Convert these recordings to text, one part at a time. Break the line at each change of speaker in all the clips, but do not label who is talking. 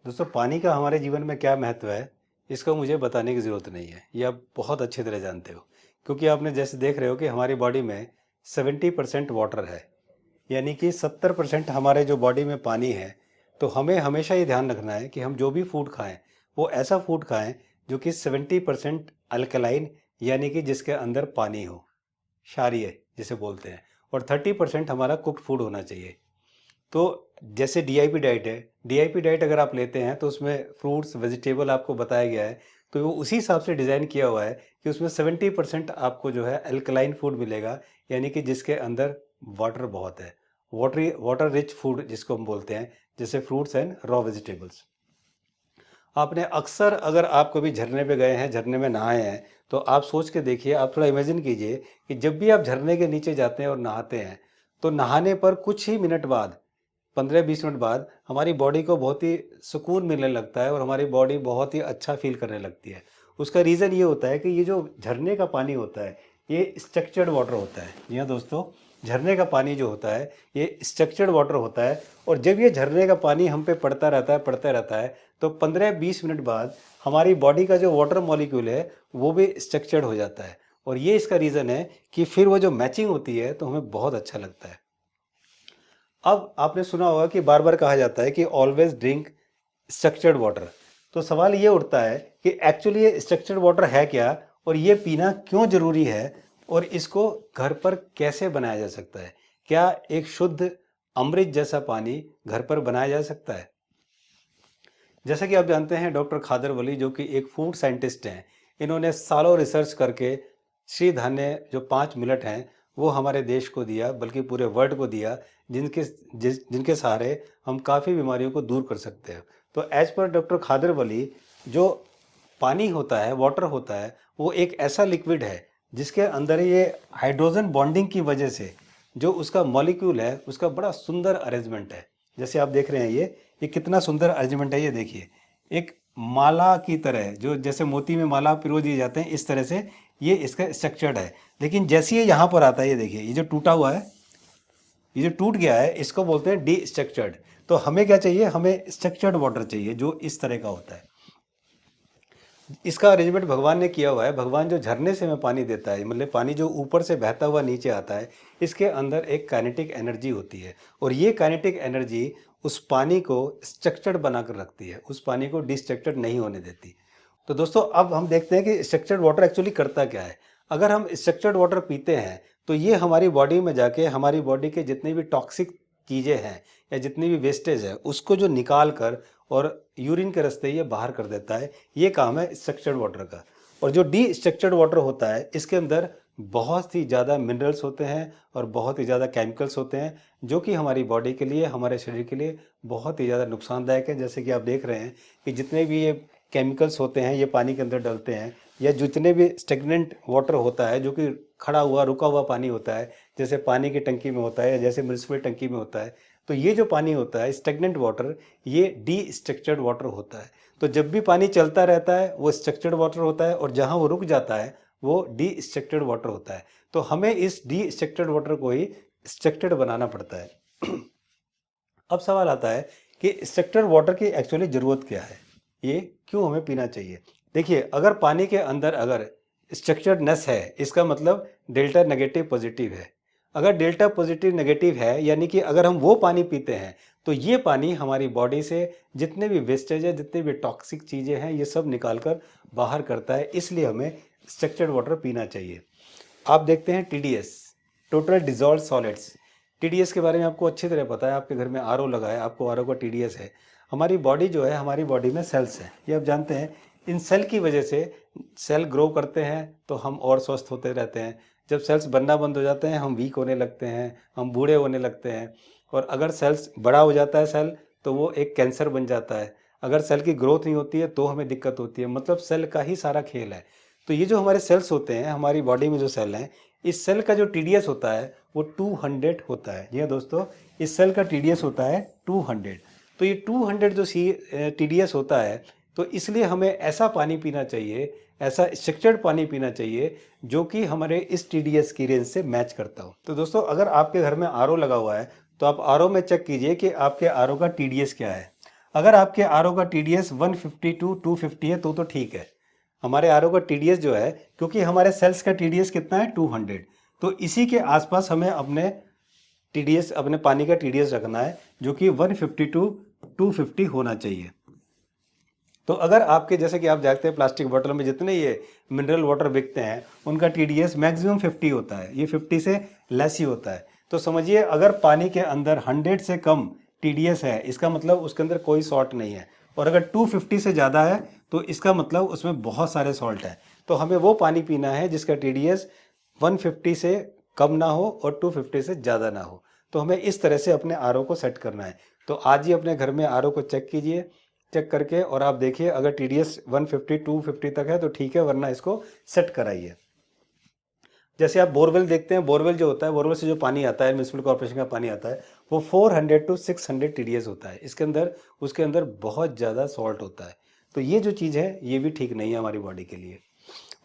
दोस्तों पानी का हमारे जीवन में क्या महत्व है, इसको मुझे बताने की ज़रूरत नहीं है। ये आप बहुत अच्छी तरह जानते हो, क्योंकि आपने जैसे देख रहे हो कि हमारी बॉडी में 70% वाटर है, यानी कि 70% हमारे जो बॉडी में पानी है। तो हमें हमेशा ये ध्यान रखना है कि हम जो भी फूड खाएं, वो ऐसा फूड खाएं जो कि 70% अल्कलाइन, यानी कि जिसके अंदर पानी हो, क्षारीय जिसे बोलते हैं, और 30% हमारा कुक्ड फूड होना चाहिए। तो जैसे डीआईपी डाइट है, डीआईपी डाइट अगर आप लेते हैं तो उसमें फ्रूट्स वेजिटेबल आपको बताया गया है। तो वो उसी हिसाब से डिज़ाइन किया हुआ है कि उसमें 70% आपको जो है अल्कलाइन फूड मिलेगा, यानी कि जिसके अंदर वाटर बहुत है, वाटर रिच फूड जिसको हम बोलते हैं, जैसे फ्रूट्स एंड रॉ वेजिटेबल्स। आपने अक्सर, अगर आप कभी झरने पे गए हैं, झरने में नहाए हैं, तो आप सोच के देखिए, आप थोड़ा इमेजिन कीजिए कि जब भी आप झरने के नीचे जाते हैं और नहाते हैं, तो नहाने पर कुछ ही मिनट बाद, 15-20 मिनट बाद हमारी बॉडी को बहुत ही सुकून मिलने लगता है और हमारी बॉडी बहुत ही अच्छा फील करने लगती है। उसका रीज़न ये होता है कि ये जो झरने का पानी होता है, ये स्ट्रक्चर्ड वाटर होता है। जी हाँ दोस्तों, झरने का पानी जो होता है ये स्ट्रक्चर्ड वाटर होता है। और जब ये झरने का पानी हम पे पड़ता रहता है, तो 15-20 मिनट बाद हमारी बॉडी का जो वाटर मॉलिक्यूल है वो भी स्ट्रक्चर्ड हो जाता है। और ये इसका रीज़न है कि फिर वो जो मैचिंग होती है तो हमें बहुत अच्छा लगता है। अब आपने सुना होगा कि बार बार कहा जाता है कि ऑलवेज ड्रिंक स्ट्रक्चर्ड वाटर। तो सवाल ये उठता है कि एक्चुअली ये स्ट्रक्चर्ड वाटर है क्या, और ये पीना क्यों ज़रूरी है, और इसको घर पर कैसे बनाया जा सकता है। क्या एक शुद्ध अमृत जैसा पानी घर पर बनाया जा सकता है? जैसा कि आप जानते हैं, डॉक्टर खादर वली जो कि एक फूड साइंटिस्ट हैं, इन्होंने सालों रिसर्च करके श्री धान्य जो 5 मिनट हैं वो हमारे देश को दिया, बल्कि पूरे वर्ल्ड को दिया, जिनके सहारे हम काफ़ी बीमारियों को दूर कर सकते हैं। तो एज पर डॉक्टर खादर वली, जो पानी होता है, वाटर होता है, वो एक ऐसा लिक्विड है जिसके अंदर ये हाइड्रोजन बॉन्डिंग की वजह से जो उसका मॉलिक्यूल है उसका बड़ा सुंदर अरेंजमेंट है। जैसे आप देख रहे हैं, ये कितना सुंदर अरेंजमेंट है। ये देखिए, एक माला की तरह, जो जैसे मोती में माला पिरो दिए जाते हैं, इस तरह से ये इसका स्ट्रक्चर्ड है। लेकिन जैसे ये यहाँ पर आता है, ये देखिए, ये जो टूटा हुआ है, ये जो टूट गया है, इसको बोलते हैं डी स्ट्रक्चर्ड। तो हमें क्या चाहिए? हमें स्ट्रक्चर्ड वाटर चाहिए जो इस तरह का होता है। इसका अरेंजमेंट भगवान ने किया हुआ है। भगवान जो झरने से हमें पानी देता है, मतलब पानी जो ऊपर से बहता हुआ नीचे आता है, इसके अंदर एक काइनेटिक एनर्जी होती है, और ये काइनेटिक एनर्जी उस पानी को स्ट्रक्चर्ड बनाकर रखती है, उस पानी को डिस्ट्रक्चर्ड नहीं होने देती। तो दोस्तों, अब हम देखते हैं कि स्ट्रक्चर्ड वाटर एक्चुअली करता क्या है। अगर हम स्ट्रक्चर्ड वाटर पीते हैं तो ये हमारी बॉडी में जाके हमारी बॉडी के जितने भी टॉक्सिक चीज़ें हैं या जितनी भी वेस्टेज है उसको जो निकाल कर और यूरिन के रास्ते ये बाहर कर देता है। ये काम है स्ट्रक्चर्ड वाटर का। और जो डी स्ट्रक्चर्ड वाटर होता है, इसके अंदर बहुत ही ज़्यादा मिनरल्स होते हैं और बहुत ही ज़्यादा केमिकल्स होते हैं, जो कि हमारी बॉडी के लिए, हमारे शरीर के लिए बहुत ही ज़्यादा नुकसानदायक है। जैसे कि आप देख रहे हैं कि जितने भी ये केमिकल्स होते हैं ये पानी के अंदर डलते हैं, या जितने भी स्टेगनेंट वाटर होता है, जो कि खड़ा हुआ रुका हुआ पानी होता है, जैसे पानी की टंकी में होता है या जैसे म्यूनिसिपल टंकी में होता है, तो ये जो पानी होता है स्टेगनेंट वाटर, ये डी स्ट्रक्चर्ड वाटर होता है। तो जब भी पानी चलता रहता है वो स्ट्रक्चर्ड वाटर होता है, और जहाँ वो रुक जाता है वो डी स्ट्रक्चर्ड वाटर होता है। तो हमें इस डी स्ट्रक्चर्ड वाटर को ही स्ट्रक्चर्ड बनाना पड़ता है। अब सवाल आता है कि स्ट्रक्चर्ड वाटर की एक्चुअली ज़रूरत क्या है, ये क्यों हमें पीना चाहिए। देखिए, अगर पानी के अंदर अगर स्ट्रक्चर्डनेस है, इसका मतलब डेल्टा नेगेटिव पॉजिटिव है। अगर डेल्टा पॉजिटिव नेगेटिव है, यानी कि अगर हम वो पानी पीते हैं तो ये पानी हमारी बॉडी से जितने भी वेस्टेज है, जितने भी टॉक्सिक चीज़ें हैं, ये सब निकाल कर बाहर करता है। इसलिए हमें स्ट्रक्चर्ड वाटर पीना चाहिए। आप देखते हैं TDS, total dissolve solids. TDS के बारे में आपको अच्छी तरह पता है, आपके घर में आरओ लगा है, आपको आरओ का टीडीएस है। हमारी बॉडी जो है, हमारी बॉडी में सेल्स हैं, ये आप जानते हैं। इन सेल की वजह से सेल ग्रो करते हैं तो हम और स्वस्थ होते रहते हैं। जब सेल्स बनना बंद हो जाते हैं हम वीक होने लगते हैं, हम बूढ़े होने लगते हैं। और अगर सेल्स बड़ा हो जाता है सेल, तो वो एक कैंसर बन जाता है। अगर सेल की ग्रोथ नहीं होती है तो हमें दिक्कत होती है। मतलब सेल का ही सारा खेल है। तो ये जो हमारे सेल्स होते हैं, हमारी बॉडी में जो सेल हैं, इस सेल का जो टीडीएस होता है वो 200 होता है। जी हाँ दोस्तों, इस सेल का टीडीएस होता है 200। तो ये 200 जो टीडीएस होता है, तो इसलिए हमें ऐसा पानी पीना चाहिए, ऐसा स्ट्रक्चर्ड पानी पीना चाहिए जो कि हमारे इस टीडीएस की रेंज से मैच करता हो। तो दोस्तों, अगर आपके घर में आरओ लगा हुआ है तो आप आरओ में चेक कीजिए कि आपके आरओ का टीडीएस क्या है। अगर आपके आरओ का टीडीएस 150 टू 250 है तो ठीक है। हमारे आरओ का टीडीएस जो है, क्योंकि हमारे सेल्स का टीडीएस कितना है 200, तो इसी के आसपास हमें अपने टीडीएस, अपने पानी का टीडीएस रखना है, जो कि 150 टू 250 होना चाहिए। तो अगर आपके, जैसे कि आप जानते हैं प्लास्टिक बॉटल में जितने ये मिनरल वाटर बिकते हैं उनका टीडीएस मैक्सिमम 50 होता है, ये 50 से लेस ही होता है। तो समझिए अगर पानी के अंदर 100 से कम टीडीएस है, इसका मतलब उसके अंदर कोई सॉल्ट नहीं है। और अगर 250 से ज़्यादा है तो इसका मतलब उसमें बहुत सारे सॉल्ट हैं। तो हमें वो पानी पीना है जिसका टीडीएस 150 से कम ना हो और 250 से ज़्यादा ना हो। तो हमें इस तरह से अपने आरओ को सेट करना है। तो आज ही अपने घर में आरओ को चेक कीजिए, चेक करके, और आप देखिए अगर टीडीएस 150 250 तक है तो ठीक है, वरना इसको सेट कराइए। जैसे आप बोरवेल देखते हैं, बोरवेल जो होता है, बोरवेल से जो पानी आता है, म्यूनसिपल कॉर्पोरेशन का पानी आता है, वो 400 टू 600 टीडीएस होता है। इसके अंदर, उसके अंदर बहुत ज़्यादा सॉल्ट होता है। तो ये जो चीज़ है ये भी ठीक नहीं है हमारी बॉडी के लिए।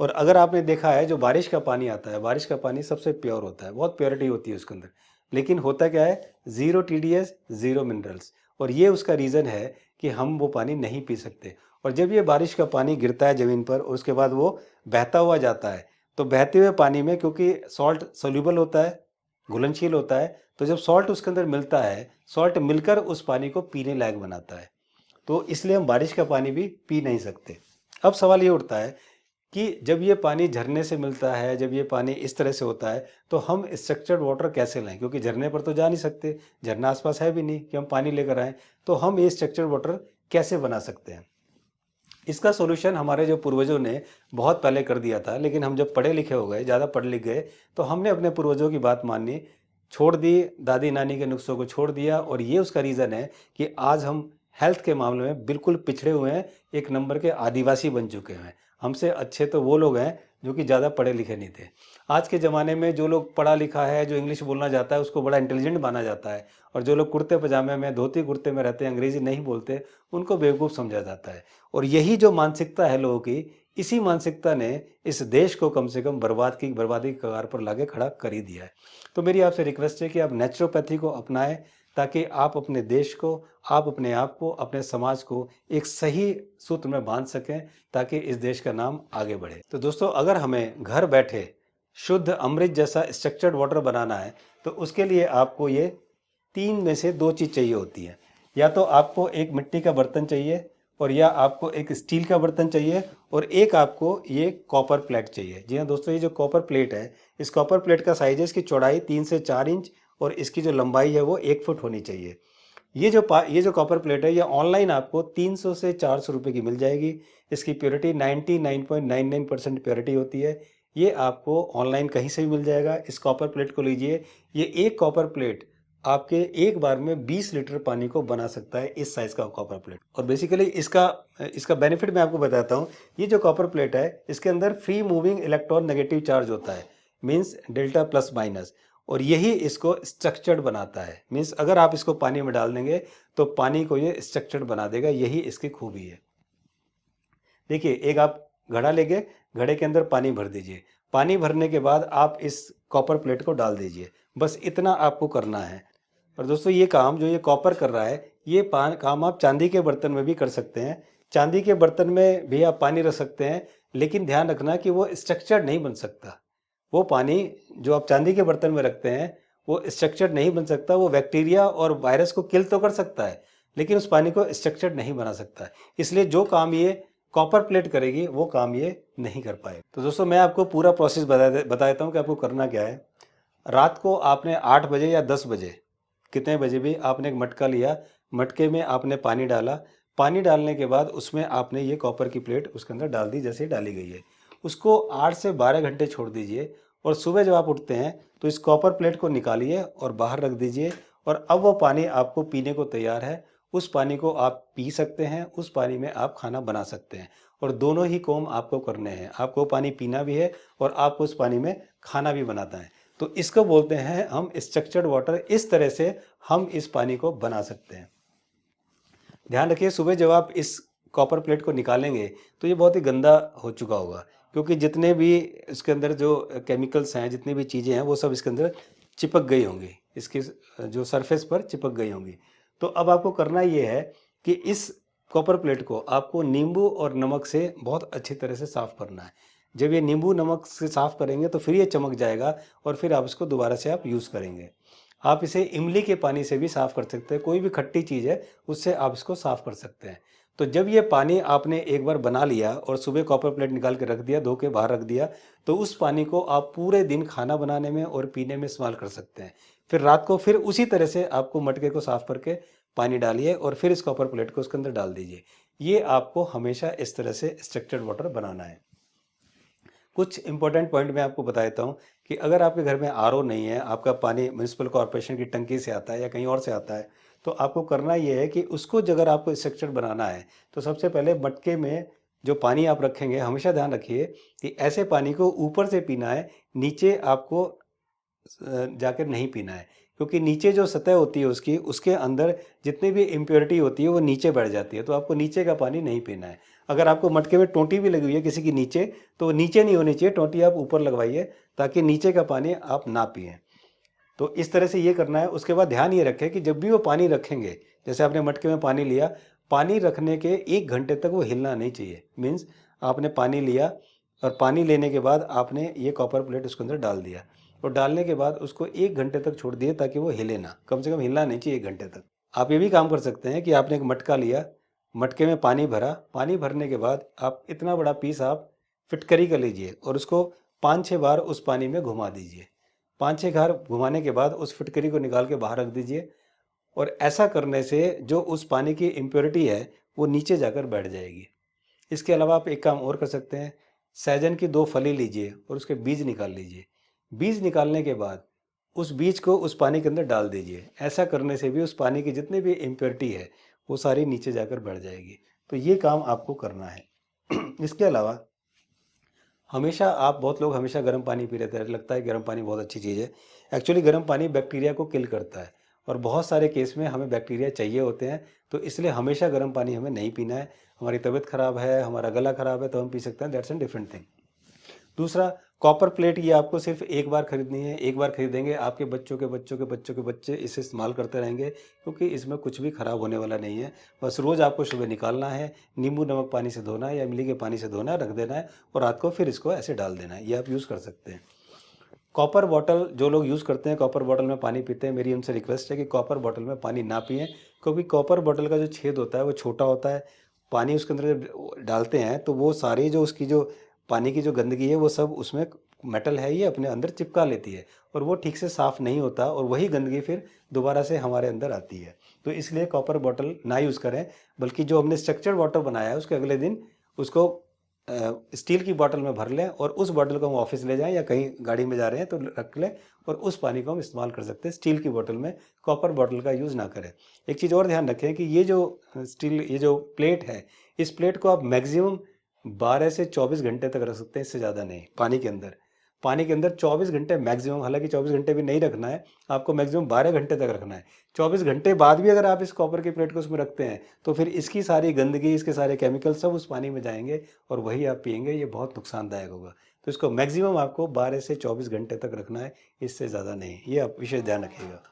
और अगर आपने देखा है जो बारिश का पानी आता है, बारिश का पानी सबसे प्योर होता है, बहुत प्योरिटी होती है उसके अंदर, लेकिन होता क्या है, ज़ीरो टीडीएस, ज़ीरो मिनरल्स। और ये उसका रीज़न है कि हम वो पानी नहीं पी सकते। और जब ये बारिश का पानी गिरता है ज़मीन पर और उसके बाद वो बहता हुआ जाता है, तो बहते हुए पानी में क्योंकि सॉल्ट सोल्यूबल होता है, घुलनशील होता है, तो जब सॉल्ट उसके अंदर मिलता है, सॉल्ट मिलकर उस पानी को पीने लायक बनाता है। तो इसलिए हम बारिश का पानी भी पी नहीं सकते। अब सवाल ये उठता है कि जब ये पानी झरने से मिलता है, जब ये पानी इस तरह से होता है, तो हम स्ट्रक्चर्ड वाटर कैसे लाएं? क्योंकि झरने पर तो जा नहीं सकते, झरना आसपास है भी नहीं कि हम पानी लेकर आएँ। तो हम ये स्ट्रक्चर्ड वाटर कैसे बना सकते हैं? इसका सॉल्यूशन हमारे जो पूर्वजों ने बहुत पहले कर दिया था, लेकिन हम जब पढ़े लिखे हो गए, ज़्यादा पढ़ लिख गए, तो हमने अपने पूर्वजों की बात माननी छोड़ दी, दादी नानी के नुस्खों को छोड़ दिया। और ये उसका रीज़न है कि आज हम हेल्थ के मामले में बिल्कुल पिछड़े हुए हैं, एक नंबर के आदिवासी बन चुके हैं। हमसे अच्छे तो वो लोग हैं जो कि ज़्यादा पढ़े लिखे नहीं थे। आज के ज़माने में जो लोग पढ़ा लिखा है, जो इंग्लिश बोलना जाता है, उसको बड़ा इंटेलिजेंट माना जाता है। और जो लोग कुर्ते पजामे में, धोती कुर्ते में रहते हैं, अंग्रेज़ी नहीं बोलते, उनको बेवकूफ़ समझा जाता है। और यही जो मानसिकता है लोगों की, इसी मानसिकता ने इस देश को कम से कम बर्बादी की कगार पर लाके खड़ा कर ही दिया है। तो मेरी आपसे रिक्वेस्ट है कि आप नेचुरोपैथी को अपनाएं, ताकि आप अपने देश को, आप अपने आप को, अपने समाज को एक सही सूत्र में बांध सकें, ताकि इस देश का नाम आगे बढ़े। तो दोस्तों, अगर हमें घर बैठे शुद्ध अमृत जैसा स्ट्रक्चर्ड वाटर बनाना है, तो उसके लिए आपको ये 3 में से 2 चीज़ चाहिए होती है। या तो आपको एक मिट्टी का बर्तन चाहिए, और या आपको एक स्टील का बर्तन चाहिए, और एक आपको ये कॉपर प्लेट चाहिए। जी हाँ दोस्तों, ये जो कॉपर प्लेट है, इस कॉपर प्लेट का साइज है, इसकी चौड़ाई 3 से 4 इंच और इसकी जो लंबाई है वो 1 फुट होनी चाहिए। ये जो कॉपर प्लेट है, ये ऑनलाइन आपको 300 से 400 रुपये की मिल जाएगी। इसकी प्योरिटी 99.99% प्योरिटी होती है। ये आपको ऑनलाइन कहीं से भी मिल जाएगा। इस कॉपर प्लेट को लीजिए। ये एक कॉपर प्लेट आपके एक बार में 20 लीटर पानी को बना सकता है, इस साइज़ का कॉपर प्लेट। और बेसिकली इसका इसका बेनिफिट मैं आपको बताता हूँ। ये जो कॉपर प्लेट है, इसके अंदर free moving electron negative charge होता है, मीन्स डेल्टा प्लस माइनस। और यही इसको स्ट्रक्चर्ड बनाता है। मीन्स अगर आप इसको पानी में डाल देंगे तो पानी को ये स्ट्रक्चर्ड बना देगा, यही इसकी खूबी है। देखिए, एक आप घड़ा लेके घड़े के अंदर पानी भर दीजिए। पानी भरने के बाद आप इस कॉपर प्लेट को डाल दीजिए। बस इतना आपको करना है। और दोस्तों, ये काम जो ये कॉपर कर रहा है, ये काम आप चांदी के बर्तन में भी कर सकते हैं। चांदी के बर्तन में भी आप पानी रख सकते हैं, लेकिन ध्यान रखना कि वो स्ट्रक्चर्ड नहीं बन सकता। वो पानी जो आप चांदी के बर्तन में रखते हैं, वो स्ट्रक्चर्ड नहीं बन सकता। वो बैक्टीरिया और वायरस को किल तो कर सकता है, लेकिन उस पानी को स्ट्रक्चर्ड नहीं बना सकता। इसलिए जो काम ये कॉपर प्लेट करेगी, वो काम ये नहीं कर पाए। तो दोस्तों, मैं आपको पूरा प्रोसेस बता देता हूँ कि आपको करना क्या है। रात को आपने 8 बजे या 10 बजे, कितने बजे भी, आपने एक मटका लिया। मटके में आपने पानी डाला। पानी डालने के बाद उसमें आपने ये कॉपर की प्लेट उसके अंदर डाल दी, जैसे डाली गई है। उसको 8 से 12 घंटे छोड़ दीजिए। और सुबह जब आप उठते हैं तो इस कॉपर प्लेट को निकालिए और बाहर रख दीजिए। और अब वो पानी आपको पीने को तैयार है। उस पानी को आप पी सकते हैं, उस पानी में आप खाना बना सकते हैं। और दोनों ही काम आपको करने हैं। आपको पानी पीना भी है और आपको उस पानी में खाना भी बनाना है। तो इसको बोलते हैं हम स्ट्रक्चर्ड वाटर। इस तरह से हम इस पानी को बना सकते हैं। ध्यान रखिए, सुबह जब आप इस कॉपर प्लेट को निकालेंगे तो ये बहुत ही गंदा हो चुका होगा, क्योंकि जितने भी इसके अंदर जो केमिकल्स हैं, जितनी भी चीज़ें हैं, वो सब इसके अंदर चिपक गई होंगी, इसके जो सरफेस पर चिपक गई होंगी। तो अब आपको करना ये है कि इस कॉपर प्लेट को आपको नींबू और नमक से बहुत अच्छी तरह से साफ़ करना है। जब ये नींबू नमक से साफ़ करेंगे तो फिर ये चमक जाएगा और फिर आप इसको दोबारा से आप यूज़ करेंगे। आप इसे इमली के पानी से भी साफ़ कर सकते हैं, कोई भी खट्टी चीज़ है उससे आप इसको साफ़ कर सकते हैं। तो जब ये पानी आपने एक बार बना लिया और सुबह कॉपर प्लेट निकाल के रख दिया, धो के बाहर रख दिया, तो उस पानी को आप पूरे दिन खाना बनाने में और पीने में इस्तेमाल कर सकते हैं। फिर रात को फिर उसी तरह से आपको मटके को साफ़ करके पानी डालिए और फिर इस कॉपर प्लेट को उसके अंदर डाल दीजिए। ये आपको हमेशा इस तरह से स्ट्रक्चर्ड वाटर बनाना है। कुछ इंपॉर्टेंट पॉइंट मैं आपको बता देता हूँ कि अगर आपके घर में आरओ नहीं है, आपका पानी म्युनिसिपल कॉर्पोरेशन की टंकी से आता है या कहीं और से आता है, तो आपको करना ये है कि उसको अगर आपको स्ट्रक्चर बनाना है तो सबसे पहले मटके में जो पानी आप रखेंगे, हमेशा ध्यान रखिए कि ऐसे पानी को ऊपर से पीना है, नीचे आपको जाकर नहीं पीना है, क्योंकि नीचे जो सतह होती है उसकी, उसके अंदर जितनी भी इम्प्योरिटी होती है वो नीचे बढ़ जाती है, तो आपको नीचे का पानी नहीं पीना है। अगर आपको मटके में टोंटी भी लगी हुई है किसी की नीचे, तो वो नीचे नहीं होनी चाहिए, टोंटी आप ऊपर लगवाइए ताकि नीचे का पानी आप ना पिएं। तो इस तरह से ये करना है। उसके बाद ध्यान ये रखें कि जब भी वो पानी रखेंगे, जैसे आपने मटके में पानी लिया, पानी रखने के 1 घंटे तक वो हिलना नहीं चाहिए। मीन्स आपने पानी लिया और पानी लेने के बाद आपने ये कॉपर प्लेट उसके अंदर डाल दिया और डालने के बाद उसको 1 घंटे तक छोड़ दिए ताकि वो हिले ना, कम से कम हिलना नहीं चाहिए 1 घंटे तक। आप ये भी काम कर सकते हैं कि आपने एक मटका लिया, मटके में पानी भरा, पानी भरने के बाद आप इतना बड़ा पीस आप फिटकरी का लीजिए और उसको 5-6 बार उस पानी में घुमा दीजिए। 5-6 बार घुमाने के बाद उस फिटकरी को निकाल के बाहर रख दीजिए और ऐसा करने से जो उस पानी की इम्प्योरिटी है वो नीचे जाकर बैठ जाएगी। इसके अलावा आप एक काम और कर सकते हैं, सहजन की 2 फली लीजिए और उसके बीज निकाल लीजिए। बीज निकालने के बाद उस बीज को उस पानी के अंदर डाल दीजिए। ऐसा करने से भी उस पानी की जितनी भी इम्प्योरिटी है वो सारी नीचे जाकर बैठ जाएगी। तो ये काम आपको करना है। इसके अलावा हमेशा आप, बहुत लोग हमेशा गर्म पानी पी रहे थे, लगता है गर्म पानी बहुत अच्छी चीज़ है। एक्चुअली गर्म पानी बैक्टीरिया को किल करता है और बहुत सारे केस में हमें बैक्टीरिया चाहिए होते हैं, तो इसलिए हमेशा गर्म पानी हमें नहीं पीना है। हमारी तबीयत ख़राब है, हमारा गला ख़राब है तो हम पी सकते हैं, दैट्स एन डिफरेंट थिंग। दूसरा, कॉपर प्लेट ये आपको सिर्फ एक बार खरीदनी है। एक बार खरीदेंगे, आपके बच्चों के बच्चों के बच्चों के बच्चे इसे इस्तेमाल करते रहेंगे, क्योंकि इसमें कुछ भी ख़राब होने वाला नहीं है। बस रोज़ आपको सुबह निकालना है, नींबू नमक पानी से धोना है या इमली के पानी से धोना है, रख देना है और रात को फिर इसको ऐसे डाल देना है। ये आप यूज़ कर सकते हैं। कॉपर बॉटल जो लोग यूज़ करते हैं, कॉपर बॉटल में पानी पीते हैं, मेरी उनसे रिक्वेस्ट है कि कॉपर बॉटल में पानी ना पिएं, क्योंकि कॉपर बॉटल का जो छेद होता है वो छोटा होता है। पानी उसके अंदर जब डालते हैं तो वो सारी जो उसकी जो पानी की जो गंदगी है वो सब उसमें, मेटल है ये, अपने अंदर चिपका लेती है और वो ठीक से साफ़ नहीं होता और वही गंदगी फिर दोबारा से हमारे अंदर आती है। तो इसलिए कॉपर बॉटल ना यूज़ करें, बल्कि जो हमने स्ट्रक्चर्ड वाटर बनाया है उसके अगले दिन उसको स्टील की बॉटल में भर लें और उस बॉटल को हम ऑफिस ले जाएं या कहीं गाड़ी में जा रहे हैं तो रख लें और उस पानी को हम इस्तेमाल कर सकते हैं। स्टील की बॉटल में, कॉपर बॉटल का यूज़ ना करें। एक चीज़ और ध्यान रखें कि ये जो स्टील, ये जो प्लेट है, इस प्लेट को आप मैक्सिमम 12 से 24 घंटे तक रख सकते हैं, इससे ज़्यादा नहीं। पानी के अंदर, पानी के अंदर 24 घंटे मैक्सिमम, हालांकि 24 घंटे भी नहीं रखना है, आपको मैक्सिमम 12 घंटे तक रखना है। 24 घंटे बाद भी अगर आप इस कॉपर की प्लेट को उसमें रखते हैं तो फिर इसकी सारी गंदगी, इसके सारे केमिकल सब उस पानी में जाएंगे और वही आप पिएंगे, ये बहुत नुकसानदायक होगा। तो इसको मैक्सिमम आपको 12 से 24 घंटे तक रखना है, इससे ज़्यादा नहीं। ये आप विशेष ध्यान रखिएगा।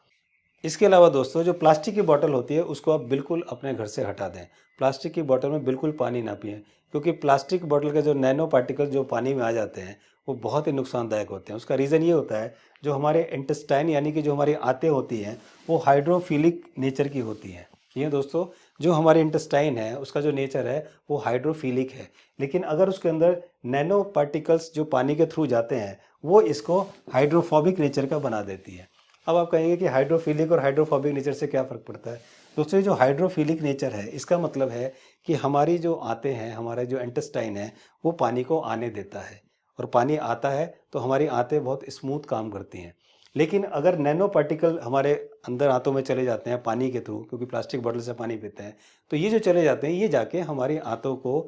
इसके अलावा दोस्तों, जो प्लास्टिक की बोतल होती है उसको आप बिल्कुल अपने घर से हटा दें। प्लास्टिक की बोतल में बिल्कुल पानी ना पिएं, क्योंकि प्लास्टिक बोतल के जो नैनो पार्टिकल जो पानी में आ जाते हैं वो बहुत ही नुकसानदायक होते हैं। उसका रीज़न ये होता है, जो हमारे इंटेस्टाइन यानी कि जो हमारी आंतें होती हैं वो हाइड्रोफिलिक नेचर की होती हैं। ये दोस्तों, जो हमारे इंटेस्टाइन है उसका जो नेचर है वो हाइड्रोफिलिक है, लेकिन अगर उसके अंदर नैनो पार्टिकल्स जो पानी के थ्रू जाते हैं वो इसको हाइड्रोफोबिक नेचर का बना देती है। अब आप कहेंगे कि हाइड्रोफिलिक और हाइड्रोफोबिक नेचर से क्या फ़र्क पड़ता है। दोस्तों, जो हाइड्रोफिलिक नेचर है इसका मतलब है कि हमारी जो आंतें हैं, हमारा जो इंटेस्टाइन है वो पानी को आने देता है और पानी आता है तो हमारी आंतें बहुत स्मूथ काम करती हैं। लेकिन अगर नैनो पार्टिकल हमारे अंदर आंतों में चले जाते हैं पानी के थ्रू, क्योंकि प्लास्टिक बॉटल से पानी पीते हैं, तो ये जो चले जाते हैं ये जाके हमारी आंतों को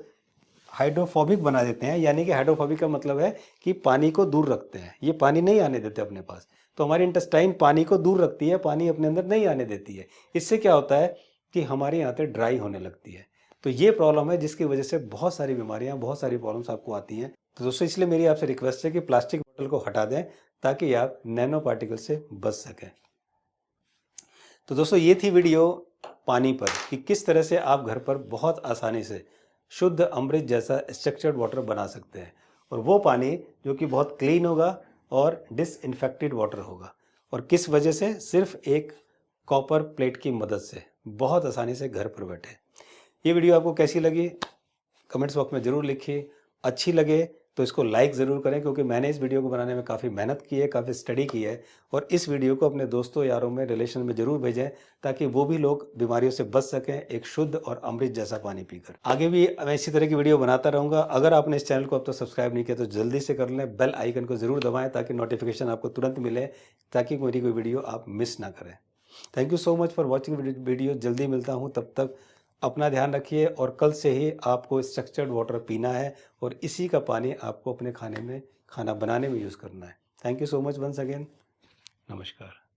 हाइड्रोफोबिक बना देते हैं। यानी कि हाइड्रोफोबिक का मतलब है कि पानी को दूर रखते हैं, ये पानी नहीं आने देते अपने पास। तो हमारी इंटेस्टाइन पानी को दूर रखती है, पानी अपने अंदर नहीं आने देती है। इससे क्या होता है कि हमारी आंतें ड्राई होने लगती है। तो ये प्रॉब्लम है जिसकी वजह से बहुत सारी बीमारियां, बहुत सारी प्रॉब्लम्स आपको आती हैं। तो दोस्तों, इसलिए मेरी आपसे रिक्वेस्ट है कि प्लास्टिक बोतल को हटा दें ताकि आप नैनो पार्टिकल से बच सकें। तो दोस्तों, ये थी वीडियो पानी पर कि किस तरह से आप घर पर बहुत आसानी से शुद्ध अमृत जैसा स्ट्रक्चर्ड वाटर बना सकते हैं, और वो पानी जो कि बहुत क्लीन होगा और डिसइंफेक्टेड वाटर होगा। और किस वजह से? सिर्फ एक कॉपर प्लेट की मदद से बहुत आसानी से घर पर बैठे। ये वीडियो आपको कैसी लगी कमेंट्स बॉक्स में ज़रूर लिखिए। अच्छी लगे तो इसको लाइक ज़रूर करें, क्योंकि मैंने इस वीडियो को बनाने में काफ़ी मेहनत की है, काफ़ी स्टडी की है। और इस वीडियो को अपने दोस्तों यारों में, रिलेशन में ज़रूर भेजें, ताकि वो भी लोग बीमारियों से बच सकें एक शुद्ध और अमृत जैसा पानी पीकर। आगे भी मैं इसी तरह की वीडियो बनाता रहूँगा। अगर आपने इस चैनल को अब तक सब्सक्राइब नहीं किया तो जल्दी से कर लें, बेल आइकन को ज़रूर दबाएँ ताकि नोटिफिकेशन आपको तुरंत मिले, ताकि मेरी कोई वीडियो आप मिस ना करें। Thank you so much for watching video. जल्दी मिलता हूँ, तब तक अपना ध्यान रखिए। और कल से ही आपको स्ट्रक्चर्ड वाटर पीना है और इसी का पानी आपको अपने खाने में, खाना बनाने में यूज़ करना है। Thank you so much once again. नमस्कार।